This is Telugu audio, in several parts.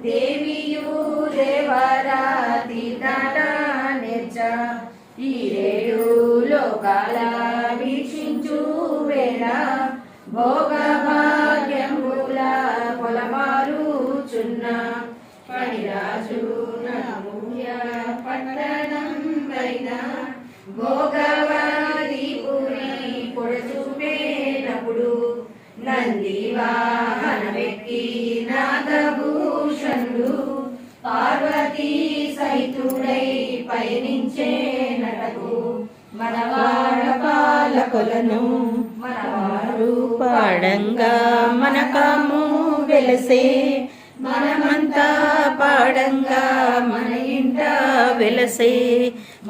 దేవియు దేవరా తీర్థాట నెచ్చ ఈ రేడు లోకాల వీక్షించు వేళ భోగ భాగ్యముల పొలమారుచున్న పనిరాజు నముయ పట్టణం పైన భోగవతిపురి పొడచూపేనప్పుడు నంది వాహనమెక్కి నాగభూషణుడు పార్వతీ సహితుడై పయనించేనటకు మనవాడ పాలకులను మనవారు పాడంగా మనకాము వెలసే మనమంతా పాడంగా మన ఇంట వెలసే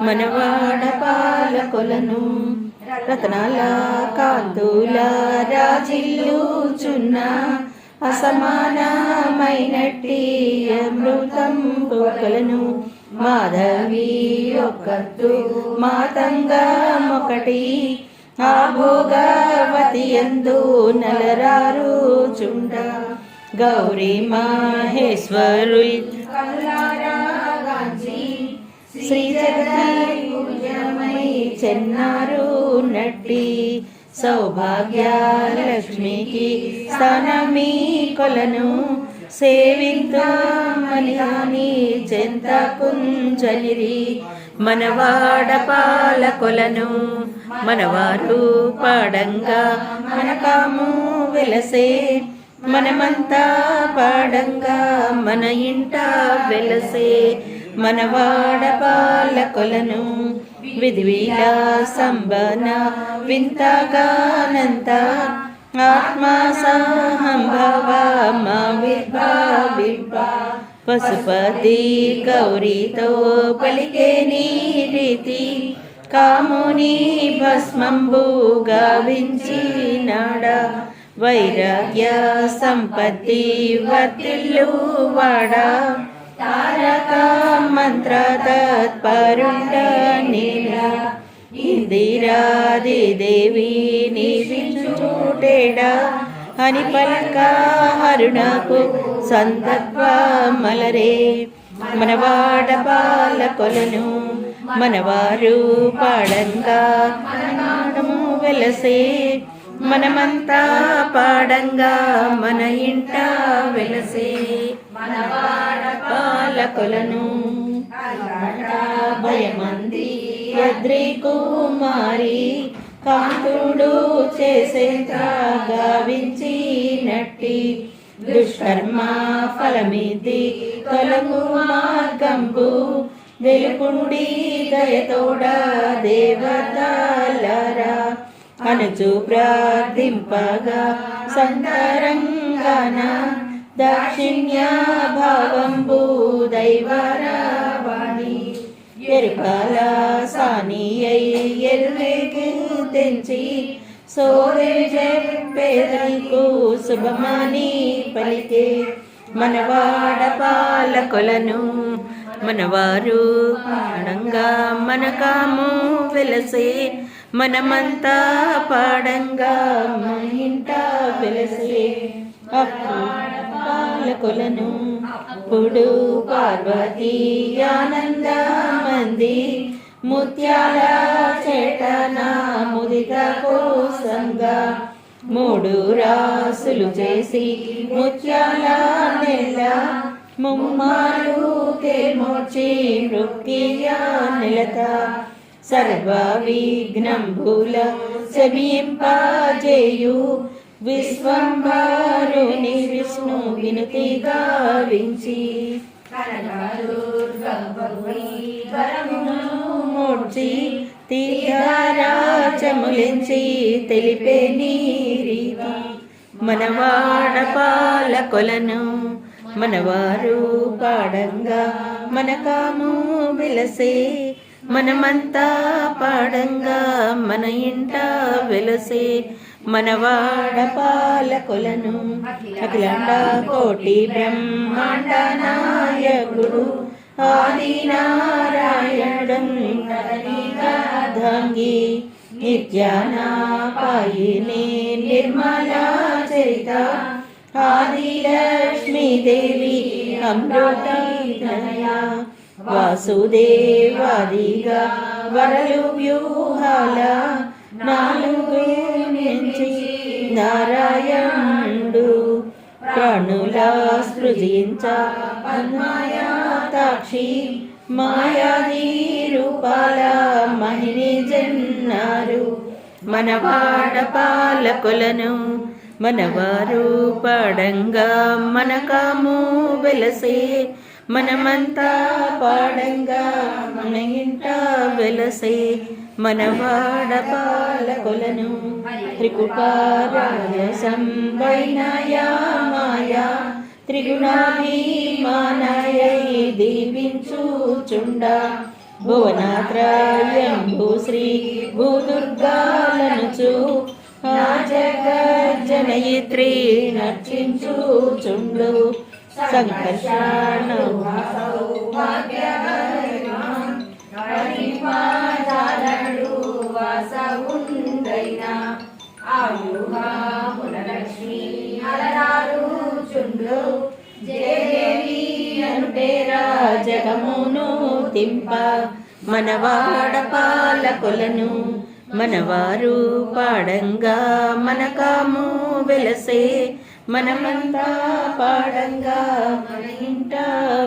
మనవాడ పాలకులను రతనాల కాంతుల రాజిల్లుచున్న అసమానమైనట్టి అమృతం పోకలను మాధవి ఒక్కత్తు మాతంగమొకటి ఆ భోగవతి యందు నలరారు చుండ గౌరీ మహేశ్వరుల్ శ్రీ జగన్మై చెన్నారు నట్టి సౌభాగ్య లక్ష్మికి స్థానమీ కొలను సేవింద్రమని చెంత కుంజలిరి మనవాడ పాలకొలను మనవారు పాడంగా మనకాము వెలసే మనమంతా పాడంగా మన ఇంట వెలసే మనవాడ పాలకొలను విధివిలాసంబన వింతగానంత ఆత్మసంభవ విర్భవింప పశుపతి గౌరీతో పలికే నీ రీతి కాముని భస్మంబు గావించినాడ వైరాగ్య సంపత్తి వర్తిల్లు వాడ తారక మంత్ర తత్పరుండ నీలా ఇందిరాది దేవి నీవించుటేడా అని పలక హరుణకు సంతత్వ మలరే మనవాడ పాలకొలను మనవారు పాడంగా మనము వెలసే మనమంతా పాడంగా మన ఇంట వెలసే మనవాడ పాలకొలను భయమంది యద్రి కుమారి కాంతుడు చేసే గావించి నట్టి దుష్కర్మ ఫలమిది తొలగు మార్గంబు వెలుపుండి దయతోడ దేవతలరా అనుచు ప్రార్థింపగా సంతరంగాన దాక్షిణ్య భావంబు దైవరావాణి ఎరుకాల సానియై ఎరువేకి తెంచి సోదరి చెప్పేదకు శుభమాని పలికే మనవాడ పాలకొలను మనవారు పాడంగా మనకాము వెలసే మనమంతా పాడంగా మన ఇంట వెలసే పాలకొలను అప్పుడు పార్వతీ ఆనందమంది ముత్యాల చేటన ముదిత కోసంగా మూడు రాసులు చేసి ముత్యాల నెల ముమ్మారు కేమోచి మృక్కియ నిలత సర్వ విఘ్నంబుల సమీంపజేయు విశ్వంభరుని విష్ణు వినుతి గావించి మూర్చి తీర్థరాజములించి తెలిపే నీరీతి మనవాడ పాలకొలను మనవారు పాడంగా మనకాము విలసే మనమంతా పాడంగా మన ఇంట వెలసే మనవాడ పాలకొలను అఖిలాండ కోటి బ్రహ్మాండ నాయకుడు ఆదినారాయణుడంగి నిత్యానాపాయిని నిర్మలా చరిత ఆదిలక్ష్మీదేవి అమృతనయ వాసుదేవాదిగా వరలు వ్యూహాల నాలుగు నుంచి నారాయణుడు ప్రాణుల సృజించ మాయాతాక్షి మాయాది రూపాల మహిని జన్నారు మనవాడ పాలకులను మనవారు పాడంగా మనకాము వెలసే మనమంతా పాడంగా మన ఇంట వెలసే మనవాడ పాలకులను త్రికుపారాయ సంవైనాయా మాయా త్రిగుణాభిమానాయ దీవించుచుండ భువనాత్రయంబు శ్రీ భూదుర్గాలనుచు ఆ జగజ్జనయిత్రి నర్చించుచుండు సంకర్షణ లక్ష్మి అలరారు చుండు జయదేవి అనుపేరా జగమును తింప మనవాడ పాలకులను మనవారు పాడంగా మనకాము వెలసే మనమంతా పాడంగా మన ఇంట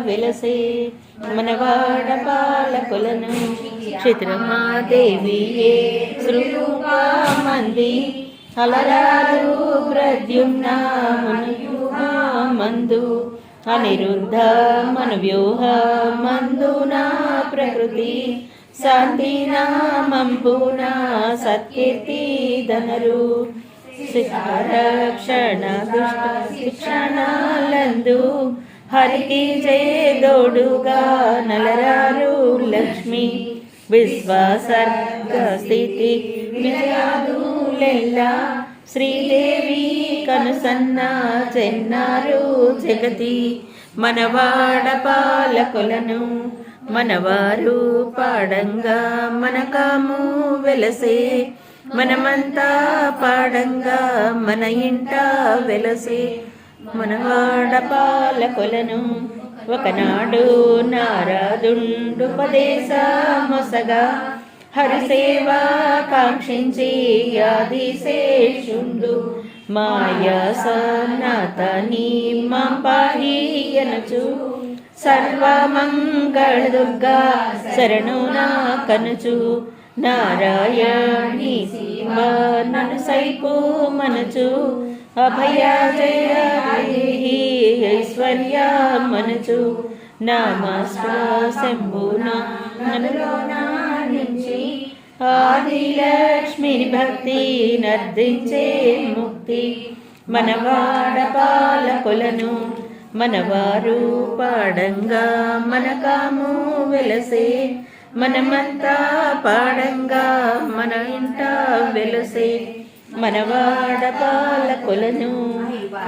వెలసే మనవాడ పాలకులను క్షిత్రమాదేవియే శ్రీరూపమంది అలరారు ప్రద్యుమ్న మందు అనిరుద్ధ మనువ్యూహ మందునా ప్రకృతి శాంతి నామంబున సత్కీర్తి ధనరు రక్షణ దుష్ట శిక్షణలందు హరికి జయదోడుగా నలరారు లక్ష్మి విశ్వాసర్గ స్థితి విజయాదులెల్లా శ్రీదేవి కనుసన్న చెన్నారు జగతి మనవాడ పాలకులను మనవారు పాడంగా మనకాము వెలసే మనమంతా పాడంగా మన ఇంట వెలసే మనవాడ పాలకులను ఒకనాడు నారదుండుపదేశమొసగా హరిసేవా కాంక్షించి ఆదిశేషుండు మాయా సనాతని మాం పాహి అనచు సర్వమంగళ దుర్గా శరణునా కనుచు నారాయణి శివ నను సైపు మనచు అభయ జయ ఐశ్వర్య మనచు నామస్వాసంబునా ననులోనా నుంచి ఆదిలక్ష్మిని భక్తి నర్దించే ముక్తి మనవాడ పాలకులను మనవారు పాడంగా మనకాము వెలసే మనమంతా పాడంగా మన ఇంట వెలసే మనవాడ పాలకులను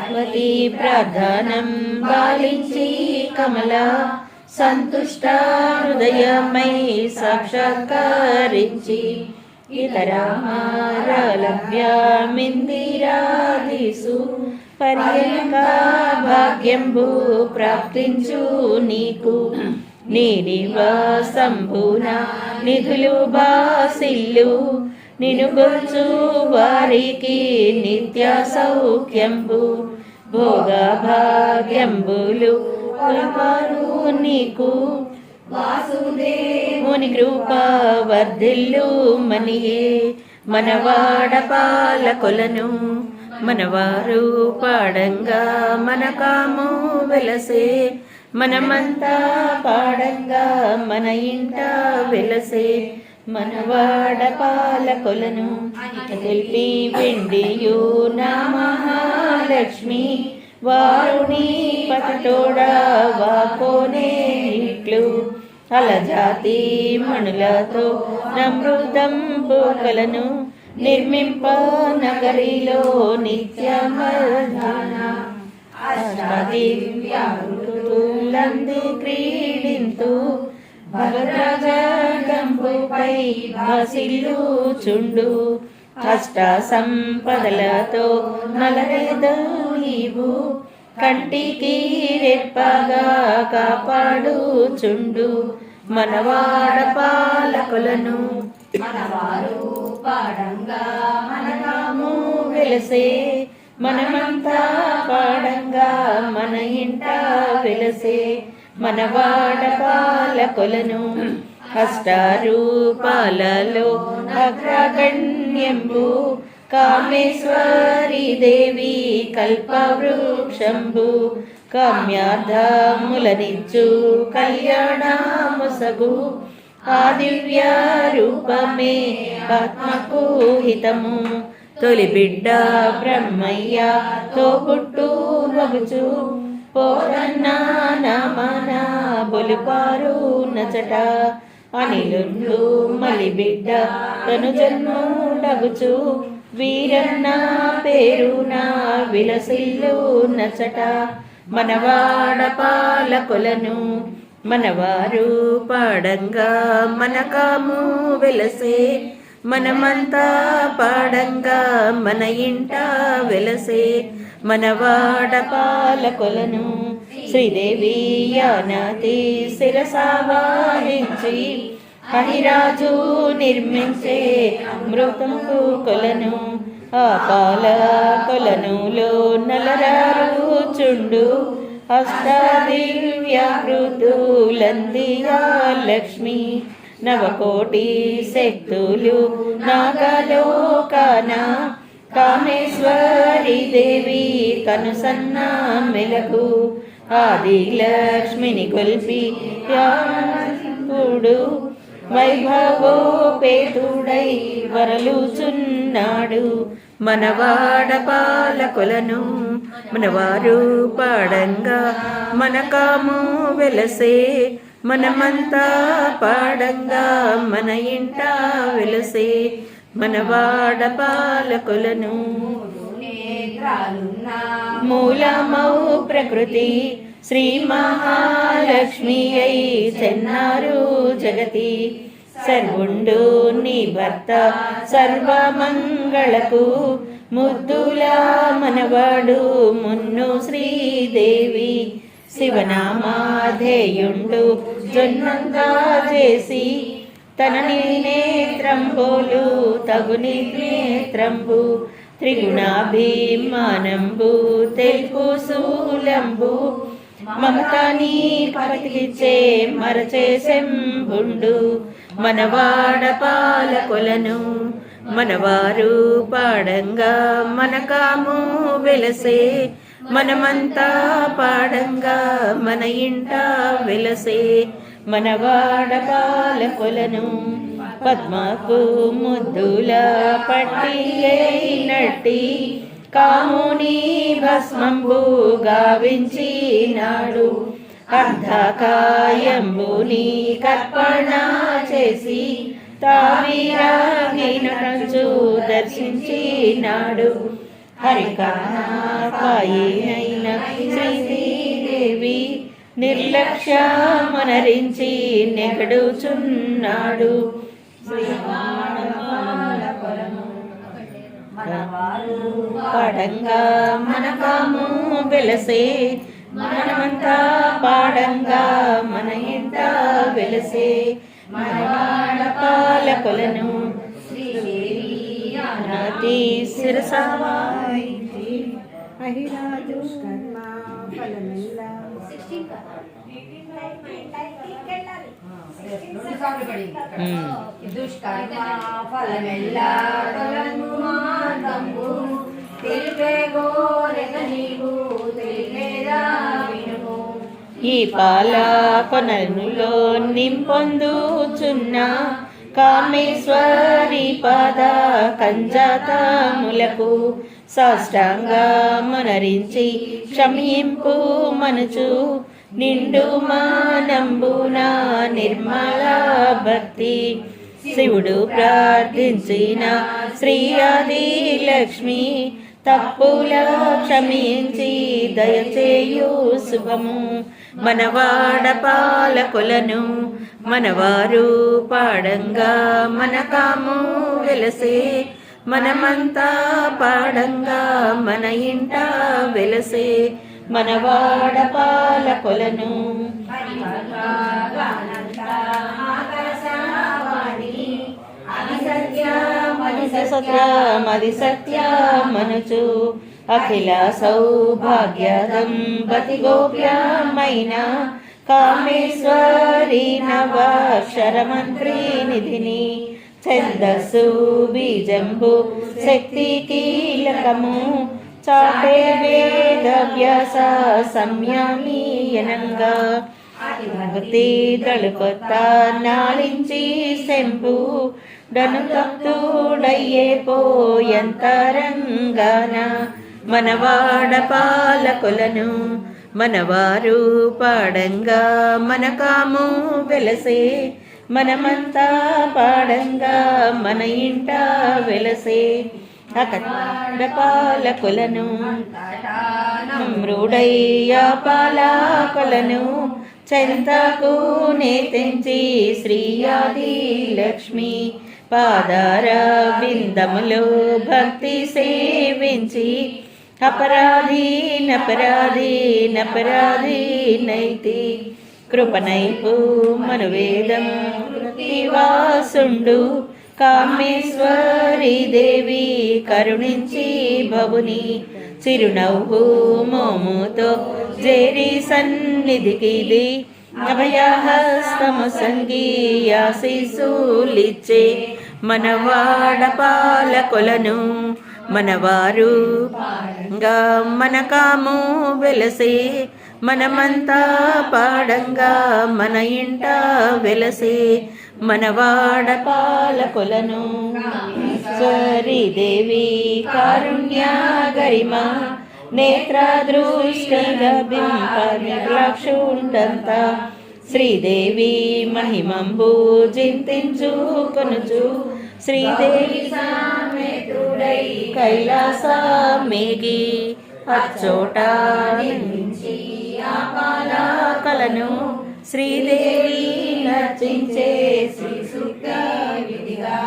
పతి ప్రధానం పాలించి కమల సంతుష్ట హృదయమై సాక్షాత్కరించి ఇతరహారలభ్యమిందిరాదిసు పర్యంక భాగ్యంబు ప్రాప్తించు నీకు నీ నివాసంబున నిధులు బాసిల్లు నిను గొచ్చు వారికి నిత్య సౌఖ్యంబు భోగ భాగ్యంబులు కొలపారు నీకు వాసుదేవుని కృప వర్ధిల్లు మనియే మనవాడ పాలకులను మనవారు పాడంగా మనకాము వెలసే మనమంతా పాడంగా మన ఇంట వెలసే మనవాడ పాలకులను తెలిపి వెండియు నా మహాలక్ష్మి వారుని పతితోడా వాకోనే ఇట్లు అలజాతి మణులతో నమృతం పూకలను నిర్మింప నగరిలో నిత్యమర్ధన అష్టాదివ్యాలంది క్రీడింతు భద్రజగంబుపై భాసిల్లు చుండు అష్ట సంపదలతో నలరేదు నీవు కంటికి రెప్పగా కాపాడుచుండు మనవాడ పాలకులను మనవారు పాడంగా మనగాము వెలసే మనమంతా పాడంగా మన ఇంట వెలసే మనవాడ పాలకులను అష్టారూపాలలో అగ్రగణ్యంబు కామేశ్వరి దేవి కల్పవృక్షంబు కామ్యార్థములనిచ్చు కళ్యాణముసగు ఆ దివ్య రూపమే ఆత్మకు హితము తొలి బిడ్డ బ్రహ్మయ్య తోబుట్టు మగుచు పోరన్నా నామన బొలిపారు నచట అనిలుండు మలి బిడ్డ తను జన్ముడగుచు వీరన్న పేరున విలసిల్లు నచట మనవాడ పాలకులను మనవారు పాడంగా మనకాము వెలసే మనమంతా పాడంగా మన ఇంట వెలసే మనవాడ పాలకులను శ్రీదేవి యానతి శిరసావాహించి హరిరాజు నిర్మించే అమృతము కొలను ఆ పాల కొలనులో నలరారు చుండు అష్టాదివ్యాకృతులందియా లక్ష్మి నవకోటి శక్తులు నాగలోకాన కామేశ్వరి దేవి కనుసన్న మెలకు ఆది లక్ష్మిని కొల్పి యాడు వైభవోపేతుడై వరలుచున్నాడు మనవాడ పాలకులను మనవారు పాడంగా మనకాము వెలసే మనమంతా పాడంగా మన ఇంట వెలసే మనవాడ పాలకులను మూలమౌ ప్రకృతి శ్రీ మహాలక్ష్మి అయి చెన్నారు జగతి సర్వుండు నీ భర్త సర్వమంగళకు ముద్దుల మనవాడు మున్ను శ్రీదేవి శివనామాధేయుండు జొన్నంగా చేసి తన నేత్రంబోలు తగుని నేత్రంబు త్రిగుణాభిమానంబు తెలుపు శూలంబు మమతాని పతికిచ్చే మరచే శంభుండు మనవాడ పాలకులను మనవారు పాడంగా మనకాము వెలసే మనమంతా పాడంగా మన ఇంట వెలసే మనవాడ పాలకులను పద్మకు ముద్దుల పట్టి అయినట్టి కాముని భస్మంబు గావించినాడు అర్ధకాయంబుని కర్పణ చేసి తావిరాగినటంచు దర్శించినాడు హరికాయైన శ్రీదేవి నిర్లక్ష్యమనరించి నెగడుచున్నాడు పాడంగా మనకాము వెలసే మనమంతా పాడంగా మన ఇంట వెలసే మనవాడ పాలకులను నాతి శిరసావాహించి హరిరాజు కర్మ ఫలమెల్ల దుష్కర్మ ఫలమెల్ల తొలగు మార్గంబు తెలిపే గోరెగ నీవు తెలిపేదా వినుము ఈ పాలకొనలో నింపొందుచున్న కామేశ్వరి పాద కంజాతములకు సాష్టాంగమనరించి క్షమింపు మనుచు నిండు మానంబున నిర్మల భక్తి శివుడు ప్రార్థించిన శ్రీ ఆది లక్ష్మి తప్పుల క్షమించి దయచేయు శుభము మనవాడ పాలకులను మనవారు పాడంగా మనకాము వెలసే మనమంతా పాడంగా మన ఇంట వెలసే మనవాడ పాలకొలను సత్యమది సత్యమనుచు అఖిల సౌభాగ్యదం బతి గోప్యమైన కామేశ్వరి నవాక్షరమంత్రి నిధిని ఛందస్సు బీజంబు శక్తి కీలకము చాటే వేదవ్యాస సంయమీయనంగా భక్తి దళుకొత్త నాలించి శంభు డనుకప్తుడయ్యే పోయంతరంగాన మనవాడ పాలకులను మనవారు పాడంగా మనకాము వెలసే మనమంతా పాడంగా మన ఇంట వెలసే అకట పాలకులను మృడయ్య పాలకులను చెంతకు నేతించి శ్రీయాది లక్ష్మి పాదార విందములో భక్తి సేవించి అపరాధి నైతి కృపనైపు మనువేదం వాసుండు కామేశ్వరి దేవి కరుణించి భవుని చిరునవ్వు మోముతో జేరి సన్నిధికిది అభయహస్తము సంగీయాశీసులిచ్చే మనవాడ పాలకొలను మనవారు మనకాము వెలసే మనమంతా పాడంగా మన ఇంట వెలసే మనవాడ పాలకొలను స్వరి దేవి కారుణ్య గరిమ నేత్ర దృష్టిల బింపక్షుండంత శ్రీదేవి మహిమంబు చింతించు కొనుచు శ్రీదేవి సామెతుడై కైలాస మేగి అచ్చోట నించి ఆ పాలకలను శ్రీదేవి నర్చించే శ్రీ సూక్త విధిగా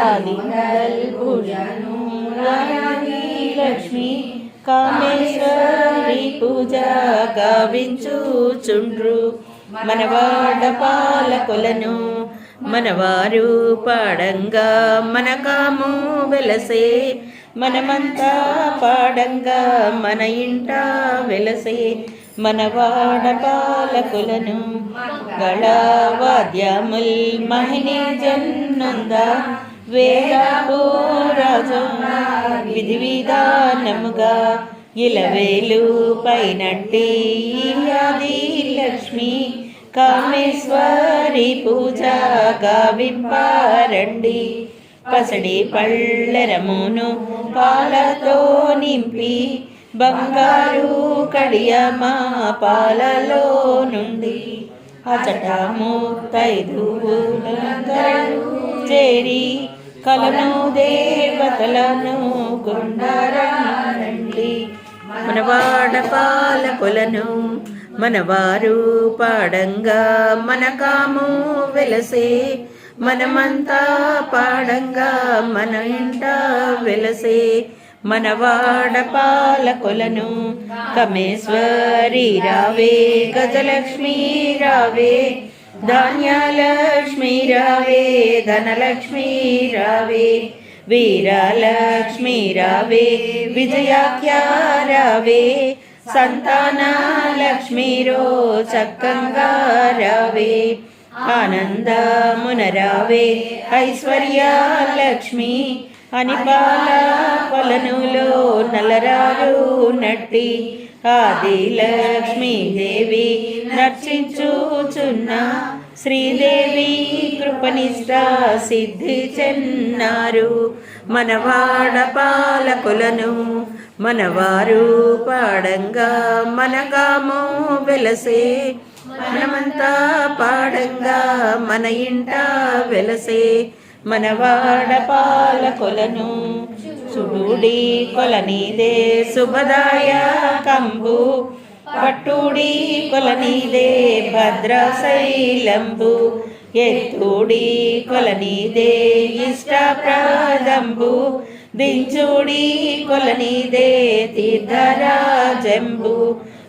ఆదింగల్ పూజను రాయాది లక్ష్మి కామేశ్వరి పూజ గావించుచుండ్రు మనవాడ పాలకులను మనవారు పాడంగా మనకాము వెలసే మనమంతా పాడంగా మన ఇంట వెలసే మనవాడ పాలకులను గళవాద్యముల్ మహిని జన్నంద వేదారాజు విధి విధానముగా ఇలవేలు పైనట్టి ఆది లక్ష్మి కామేశ్వరి పూజ గావింపారండి పసడి పళ్ళరమును పాలతో నింపి బంగారు కడియమా పాలలో నుండి అచట ముత్తైదువులందరూ చేరి కలను దేవతలను కొండరండి మనవాడ పాలకులను మనవారు పాడంగా మనకాము వెలసే మనమంతా పాడంగా మన ఇంట వెలసే మనవాడ పాలకులను కమేశ్వరి రావే గజలక్ష్మి రావే ధాన్యలక్ష్మి రావే ధనలక్ష్మి రావే వీరలక్ష్మి రావే విజయాఖ్య రావే సంతాన లక్ష్మీరో చక్కంగా రావే ఆనందమున రావే ఐశ్వర్య లక్ష్మి అనిపాల కొలనులో నలరారు నట్టి ఆది లక్ష్మీ దేవి నర్చించుచున్న శ్రీదేవి కృపనిష్ట సిద్ధి చెన్నారు మనవాడ పాలకులను మనవారు పాడంగా మనగాము వెలసే మనమంతా పాడంగా మన ఇంట వెలసే మనవాడ పాలకులను సుడుడి కొలనీదే శుభదాయ కంబు పట్టుడి కొలనీదే భద్రశైలంబు ఎత్తుడి కొలనీదే ఇష్టప్రదంబు దించుడి కొలనీదే తీర్థరాజంబు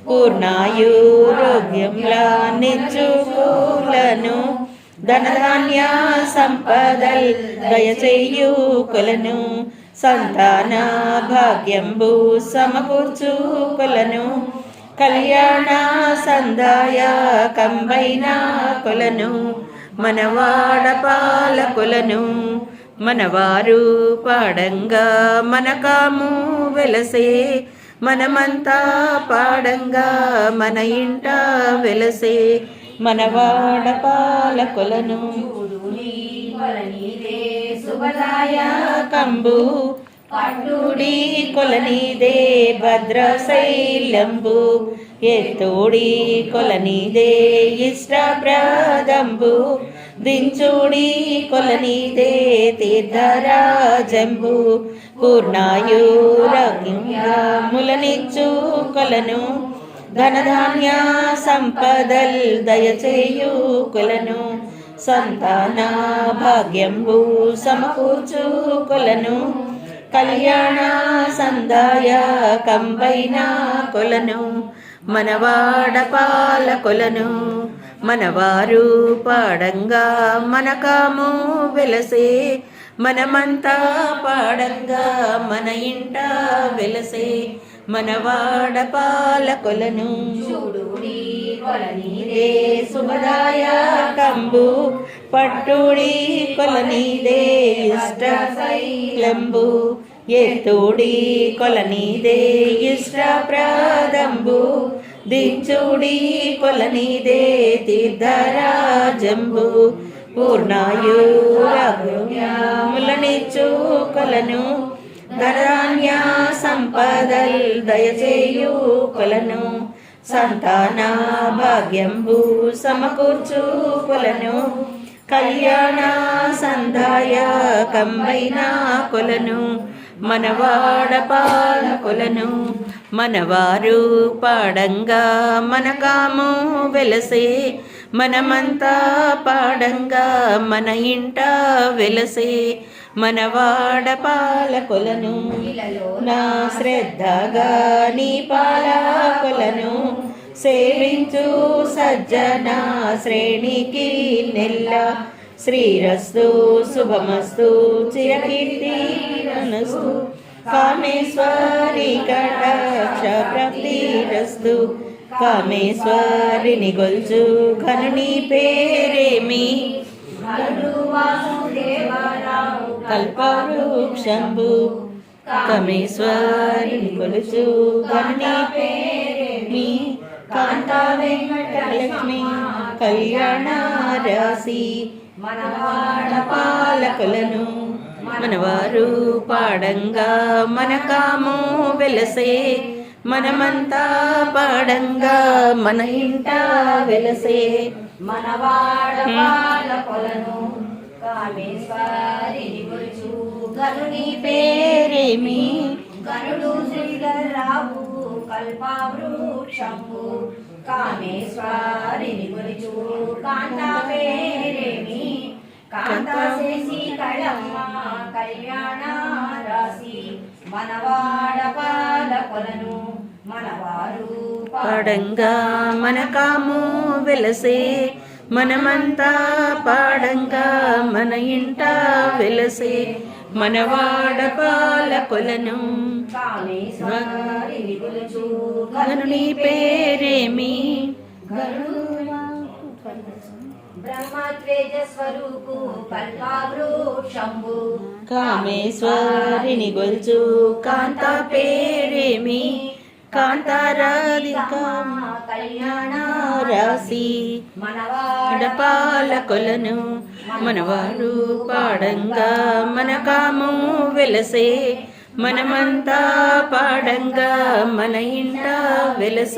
పూర్ణాయురోగ్యంలా నిచ్చుకులను ధనధాన్య సంపదల్ దయచేయు కొలను సంతాన భాగ్యంబు సమకూర్చు కొలను కళ్యాణ సందాయ కంబైన కొలను మనవాడ పాలకులను మనవారు పాడంగా మనకాము వెలసే మనమంతా పాడంగా మన ఇంట వెలసే మనవాడ పాలకులను కంబు పట్టుడి కొలనీదే భద్రశైలంబు ఎత్తోడి కొలనీదే ఇష్టప్రదంబు దించుడి కొలనీదే తీర్థరాజంబు పూర్ణాయురములనిచ్చు కొలను ధనధాన్య సంపదల్ దయచేయు కొలను సంతాన భాగ్యంబు సమకూర్చు కొలను కళ్యాణ సందాయ కంబైన కొలను మనవాడ పాలకులను మనవారు పాడంగా మనకాము వెలసే మనమంతా పాడంగా మన ఇంట వెలసే మనవాడ పాలకులను చూడుడి కొలనీదే శుభదాయ కంబు పట్టుడి కొలనీదే ఇష్టశైలంబు ఎత్తుడి కొలనీదే ఇష్టప్రదంబు దించుడి కొలనీదే తీర్థరాజంబు పూర్ణాయురములనిచ్చు కొలను ధనధాన్య సంపదల్ దయచేయు కొలను సంతాన భాగ్యంబు సమకూర్చు కొలను కళ్యాణ సందాయ కంబైన కొలను మనవాడ పాలకులను మనవారు పాడంగా మనకాము వెలసే మనమంతా పాడంగా మన ఇంట వెలసే మనవాడ పాలకులను నా శ్రద్ధగా నీ పాలకులను సేవించు సజ్జన శ్రేణికి నెల్ల శ్రీరస్తు శుభమస్తు చిరకీర్తిరస్తు కామేశ్వరి కటాక్ష ప్రాప్తిరస్తు కామేశ్వరిని గొల్చు ఘనుని పేరేమి కల్పవృక్షంబు కామేశ్వరిని గొలుచు ఘనుని పేరేమి కాంత వెంకటలక్ష్మి కళ్యాణ రాశి మనవాడ పాలకులను మనవారు పాడంగా మనకాము వెలసే మనమంతా పాడంగా మన ఇంట వెలసే మనవాడ పాలకులను కామేశ్వరిని గొలుచు గనుని పేరేమి గనుడు శ్రీధరరావు కల్పవృక్షంబు కామేశ్వరిని గొలుచు కాంత పేరేమి కాంత శేషి కళమ్మ కళ్యాణ రాశి మనవాడ పాలకులను మనవారు పాడంగా మనకాము వెలసే మనమంతా పాడంగా మన ఇంట వెలసే మనవాడ పాలకులను కామేశ్వరిని గొలుచు గనుని పేరేమి బ్రహ్మత్వేజ స్వరూపు కల్పవృక్షంబు కామేశ్వరిని గొల్చు కాంత పేరేమి కాంతారాధిక కళ్యాణ రాశి మనవాడ పాలకులను మనవారు పాడంగా మనకాము వెలసే మనమంతా పాడంగా మన ఇంట వెలసే